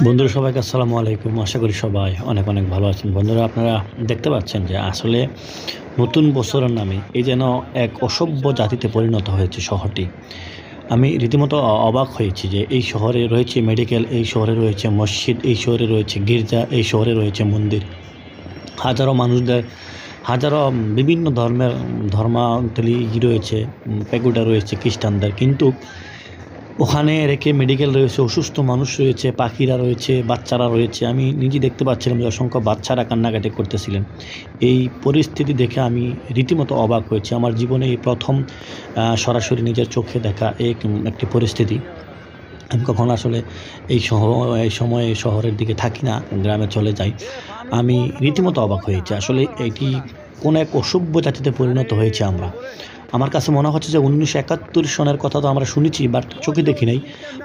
বন্ধুরা সবাইকে আসসালামু আলাইকুম। আশা করি সবাই অনেক অনেক ভালো আছেন। বন্ধুরা আপনারা দেখতে পাচ্ছেন যে আসলে নতুন বছরের নামে এই যেন এক অসভ্য জাতিতে পরিণত হয়েছে শহরটি। আমি রীতিমতো অবাক হয়েছি যে এই শহরে রয়েছে মেডিকেল, এই শহরে রয়েছে মসজিদ, এই শহরে রয়েছে গির্জা, এই শহরে রয়েছে মন্দির। হাজারো মানুষদের, হাজারো বিভিন্ন ধর্মান্তলী রয়েছে, পেগুডা রয়েছে খ্রিস্টানদের, কিন্তু ওখানে রেখে মেডিকেল রয়েছে, অসুস্থ মানুষ রয়েছে, পাখিরা রয়েছে, বাচ্চারা রয়েছে। আমি নিজে দেখতে পাচ্ছিলাম যে অসংখ্য বাচ্চারা কান্নাকাটি করতেছিলেন। এই পরিস্থিতি দেখে আমি রীতিমতো অবাক হয়েছি। আমার জীবনে এই প্রথম সরাসরি নিজের চোখে দেখা একটি পরিস্থিতি। আমি কখনো আসলে এই সময়ে শহরের দিকে থাকি না, গ্রামে চলে যাই। আমি রীতিমতো অবাক হয়েছি। আসলে এটি কোন এক অসভ্য জাতিতে পরিণত হয়েছে আমরা। আমার কাছে মনে হচ্ছে যে 1971 সনের কথা তো আমরা শুনেছি, বাট চোখে দেখি নাই।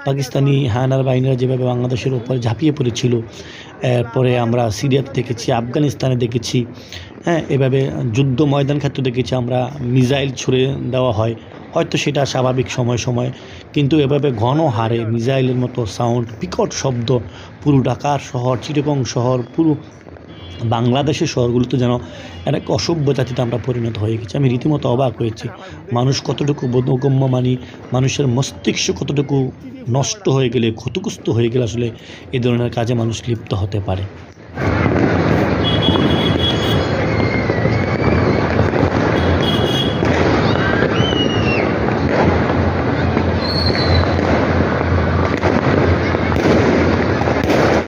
পাকিস্তানি হায়নার বাহিনীরা যেভাবে বাংলাদেশের উপরে ঝাঁপিয়ে পড়েছিল, এরপরে আমরা সিরিয়াতে দেখেছি, আফগানিস্তানে দেখেছি, এভাবে যুদ্ধ ময়দান ক্ষেত্রে দেখেছি আমরা, মিসাইল ছুড়ে দেওয়া হয়। হয়তো সেটা স্বাভাবিক সময়, কিন্তু এভাবে ঘন হারে মিসাইলের মতো সাউন্ড, বিকট শব্দ, পুরো ঢাকার শহর, চিটাগং শহর, পুরো বাংলাদেশের শহরগুলোতে যেন এক অসভ্য জাতিতে আমরা পরিণত হয়ে গেছি। আমি রীতিমতো অবাক হয়েছি। মানুষ কতটুকু বোধগম্য, মানুষের মস্তিষ্ক কতটুকু নষ্ট হয়ে গেলে, ক্ষতিগ্রস্ত হয়ে গেলে আসলে এই ধরনের কাজে মানুষ লিপ্ত হতে পারে।